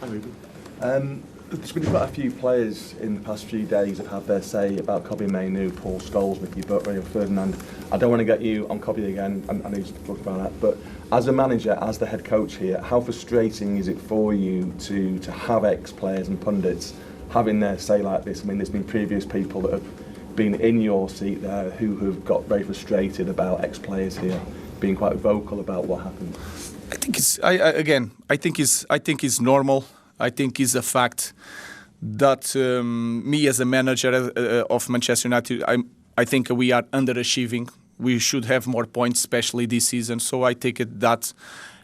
Hi, Ruben. There's been quite a few players in the past few days that have their say about Kobbie Mainoo, Paul Scholes, Mickey Butler, Ferdinand. I don't want to get you on Kobbie again, I know you've talked about that, but as a manager, as the head coach here, how frustrating is it for you to have ex-players and pundits having their say like this? I mean, there's been previous people that have been in your seat there who have got very frustrated about ex-players here being quite vocal about what happened. I think it's normal. I think it's a fact that me as a manager of Manchester United, I think we are underachieving. We should have more points, especially this season. So I take it that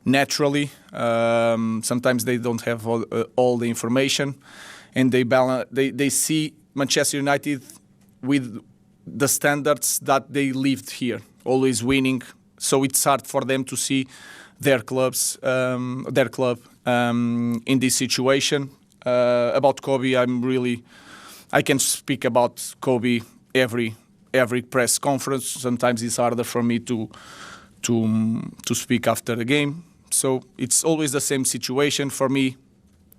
naturally. Sometimes they don't have all the information, and they see Manchester United with the standards that they lived here, always winning. So it's hard for them to see their club in this situation. About Kobbie, I can speak about Kobbie every press conference. Sometimes it's harder for me to speak after the game. So it's always the same situation for me.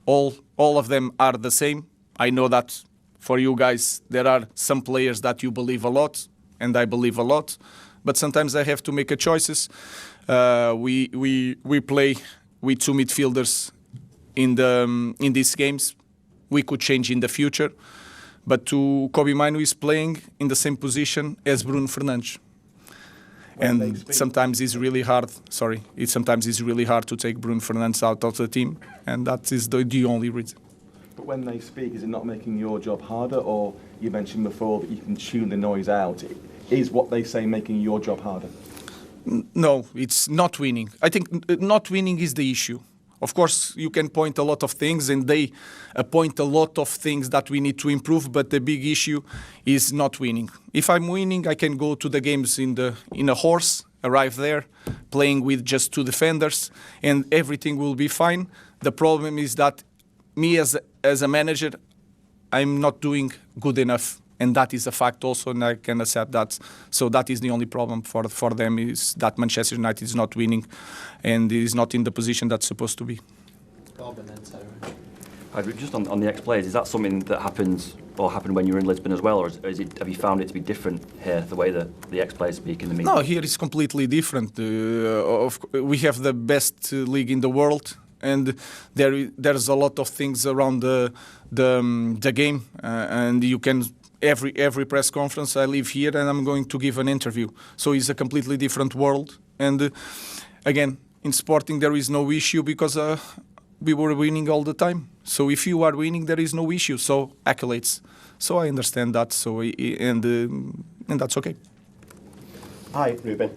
All of them are the same. I know that for you guys there are some players that you believe a lot, and I believe a lot. But sometimes I have to make choices. We play with two midfielders in these games. We could change in the future, but Kobbie Mainoo is playing in the same position as Bruno Fernandes, and sometimes it's really hard. Sometimes it's really hard to take Bruno Fernandes out of the team, and that is the only reason. But when they speak, is it not making your job harder? Or you mentioned before that you can tune the noise out. Is what they say making your job harder? No, it's not winning. I think not winning is the issue. Of course, you can point a lot of things, and they point a lot of things that we need to improve, but the big issue is not winning. If I'm winning, I can go to the games in a horse, arrive there, playing with just two defenders, and everything will be fine. The problem is that me as a manager, I'm not doing good enough. And that is a fact also, and I can accept that. So that is the only problem for them, is that Manchester United is not winning and is not in the position that's supposed to be. Just on the ex-players, is that something that happened when you were in Lisbon as well, or have you found it to be different here, the way that the ex-players speak in the media? No, here it's completely different. We have the best league in the world, and there's a lot of things around the game, and you can... Every press conference I leave here and I'm going to give an interview. So it's a completely different world. And again, in Sporting there is no issue because we were winning all the time. So if you are winning, there is no issue. So accolades. So I understand that. So and that's okay. Hi, Ruben.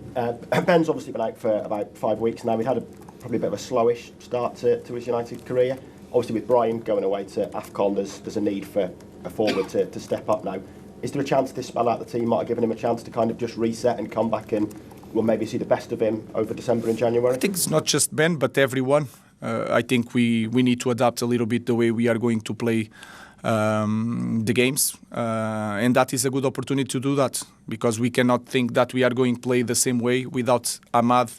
Ben's obviously been out for about 5 weeks now. We've had probably a bit of a slowish start to his United career. Obviously, with Brian going away to AFCON, there's a need for a forward to step up now. Is there a chance this spell out the team might have given him a chance to kind of just reset and come back, and we'll maybe see the best of him over December and January? I think it's not just Ben, but everyone. I think we need to adapt a little bit the way we are going to play the games, and that is a good opportunity to do that, because we cannot think that we are going to play the same way without Ahmad,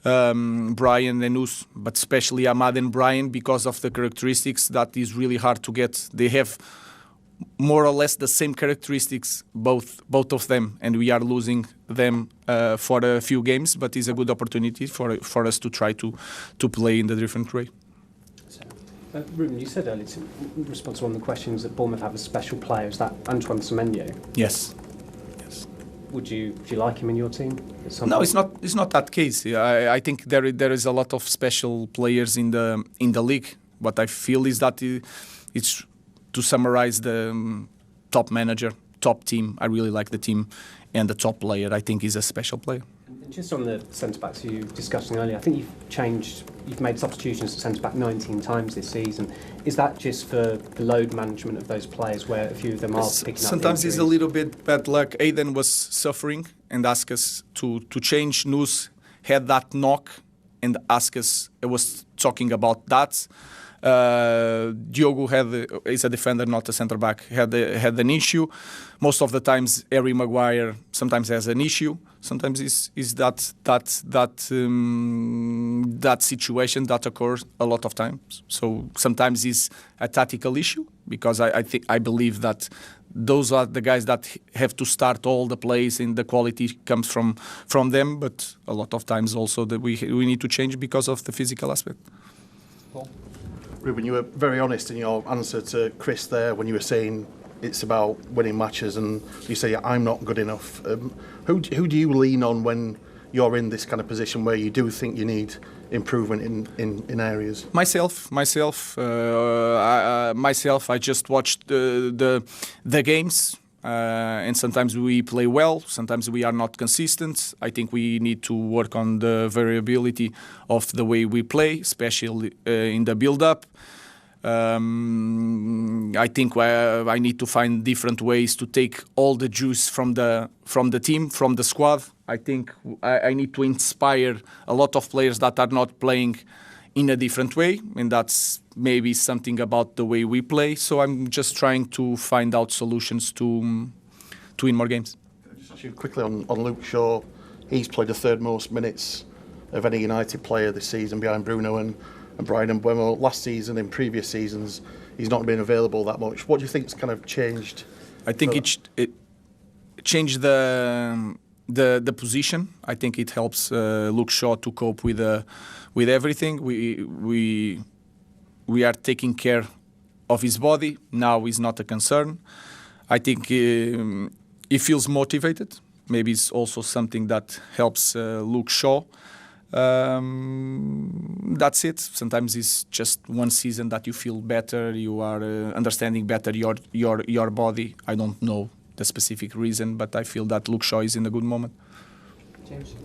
Brian and Us, but especially Ahmad and Brian, because of the characteristics that is really hard to get. They have more or less the same characteristics, both of them, and we are losing them for a few games, but it's a good opportunity for us to try to play in a different way. Ruben, you said earlier, in response to one of the questions, that Bournemouth have a special player. Is that Antoine Semenyo? Yes. Would you like him in your team? No, it's not that case. I think there is a lot of special players in the league. What I feel is that it's, to summarize, the top manager, top team. I really like the team, and the top player I think is a special player. And just on the centre-backs you were discussing earlier, I think you've made substitutions to centre-back 19 times this season. Is that just for the load management of those players, where a few of them are picking up? Sometimes it's a little bit bad luck. Aiden was suffering and asked us to change. Nus had that knock and asked us. I was talking about that. Diogo is a defender, not a centre back. Had an issue. Most of the times, Harry Maguire sometimes has an issue. Sometimes is that situation that occurs a lot of times. So sometimes it's a tactical issue because I believe that those are the guys that have to start all the plays and the quality comes from them. But a lot of times also that we need to change because of the physical aspect. Ruben, you were very honest in your answer to Chris there when you were saying it's about winning matches, and you say I'm not good enough. Who do you lean on when you're in this kind of position where you do think you need improvement in areas? Myself. I just watched the games, and sometimes we play well, sometimes we are not consistent. I think we need to work on the variability of the way we play, especially in the build-up. I think I need to find different ways to take all the juice from the team, from the squad. I think I need to inspire a lot of players that are not playing in a different way, and that's maybe something about the way we play. So I'm just trying to find out solutions to win more games. Just quickly on Luke Shaw, he's played the third most minutes of any United player this season behind Bruno and Brian Mbeumo. Last season, in previous seasons, he's not been available that much. What do you think's kind of changed? I think it changed the position. I think it helps Luke Shaw to cope with everything. We are taking care of his body. Now is not a concern. I think he feels motivated. Maybe it's also something that helps Luke Shaw. That's it. Sometimes it's just one season that you feel better. You are understanding better your body. I don't know the specific reason, but I feel that Luke Shaw is in a good moment. James?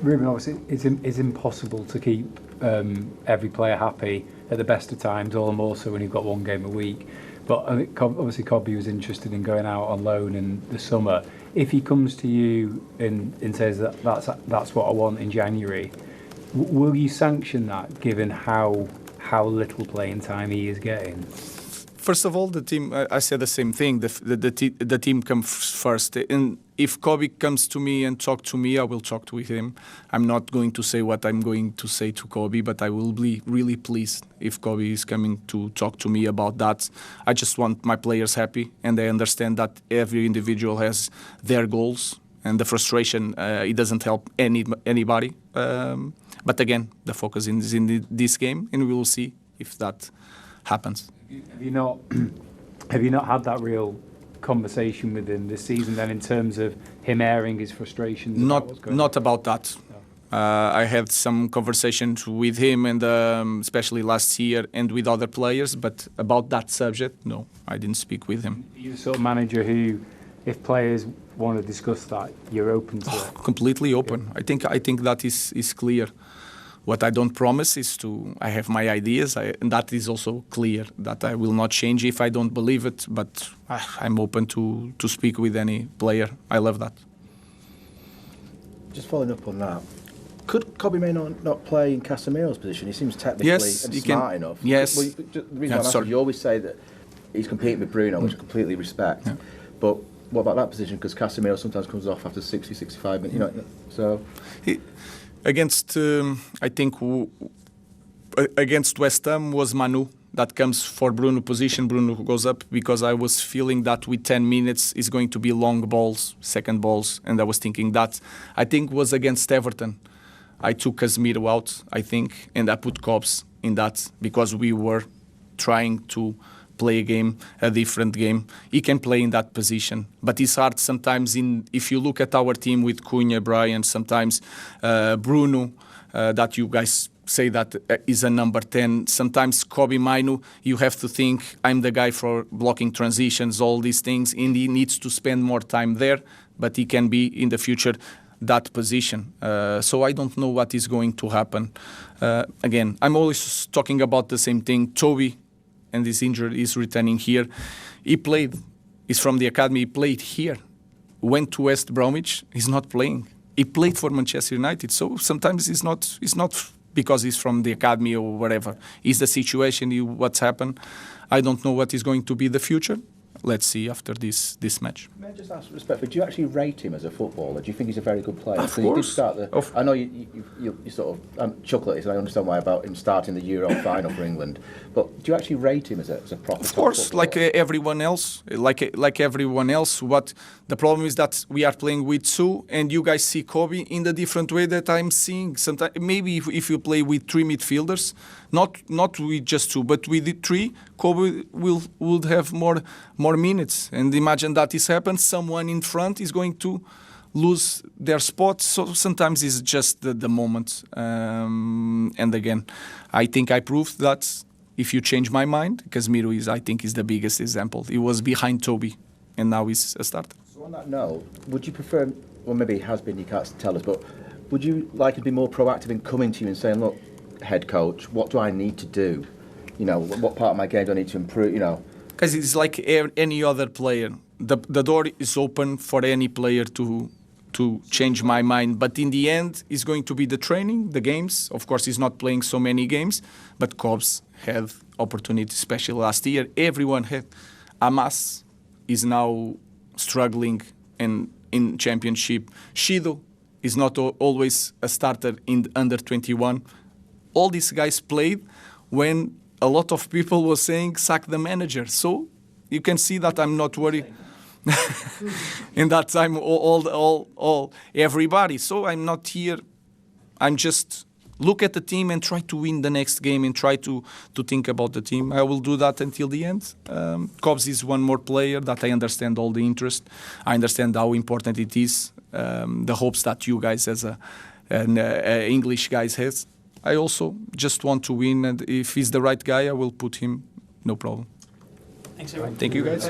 Ruben, obviously, it's impossible to keep every player happy at the best of times, all the more so when you've got one game a week. But obviously, Cobby was interested in going out on loan in the summer. If he comes to you and says that's what I want in January, will you sanction that, given how little playing time he is getting? First of all, the team. I said the same thing. The team comes first. And if Kobe comes to me and talk to me, I will talk with him. I'm not going to say what I'm going to say to Kobe, but I will be really pleased if Kobe is coming to talk to me about that. I just want my players happy, and I understand that every individual has their goals, and the frustration it doesn't help anybody. But again, the focus is in this game, and we will see if that happens. Have you not had that real conversation with him this season then, in terms of him airing his frustrations? Not about that. No. I had some conversations with him, and especially last year, and with other players, but about that subject, no, I didn't speak with him. Are you the sort of manager who, if players want to discuss that, you're open to it? Completely open. Yeah. I think that is clear. What I don't promise is I have my ideas, and that is also clear, that I will not change if I don't believe it, but I'm open to speak with any player. I love that. Just following up on that, could Kobbie Mainoo not play in Casemiro's position? He seems technically and smart enough. Yes. Well, the reason I'm asking, you always say that he's competing with Bruno, which I completely respect. Yeah. But what about that position? Because Casemiro sometimes comes off after 60, 65 minutes. You know, so... Against West Ham was Mainoo that comes for Bruno position. Bruno goes up because I was feeling that with 10 minutes is going to be long balls, second balls, and I was thinking that. I think was against Everton. I took Casemiro out, I think, and I put Cobbs in that because we were trying to play a different game. He can play in that position, but it's hard sometimes. If you look at our team with Cunha, Brian, sometimes Bruno, that you guys say that is a number 10. Sometimes Kobbie Mainoo, you have to think I'm the guy for blocking transitions, all these things, and he needs to spend more time there, but he can be in the future that position. So I don't know what is going to happen. Again, I'm always talking about the same thing. Toby, and this injury is returning here. He's from the academy, he played here. Went to West Bromwich, he's not playing. He played for Manchester United, so sometimes he's not because he's from the academy or whatever. Is the situation, what's happened. I don't know what is going to be the future. Let's see after this match. May I just ask respectfully, do you actually rate him as a footballer? Do you think he's a very good player? Of So course. He did start I know you sort of chuckle at it, and I understand why about him starting the Euro final for England. But do you actually rate him as a proper? Of course, like everyone else, like everyone else. What the problem is that we are playing with two, and you guys see Kobe in the different way that I'm seeing. Sometimes maybe if you play with three midfielders, not with just two, but with the three, Kobe would have more minutes. And imagine that this happens, someone in front is going to lose their spot. So sometimes it's just the moment. And again, I think I proved that if you change my mind, Casemiro I think is the biggest example. He was behind Toby, and now he's a starter. So on that note, would you prefer, well maybe he has been, you can't tell us, but would you like to be more proactive in coming to you and saying, look, head coach, what do I need to do? You know, what part of my game do I need to improve, you know? Because it's like any other player. The door is open for any player to change my mind. But in the end, it's going to be the training, the games. Of course, he's not playing so many games. But Cobbs had opportunity, especially last year. Everyone had. Amas is now struggling in championship. Shido is not always a starter in under 21. All these guys played when a lot of people were saying sack the manager. So you can see that I'm not worried. In that time, all everybody. So I'm not here. I'm just look at the team and try to win the next game and try to think about the team. I will do that until the end. Cobbs is one more player that I understand all the interest. I understand how important it is. The hopes that you guys as an English guys has. I also just want to win, and if he's the right guy, I will put him, no problem. Thanks, everyone. Thank you, guys.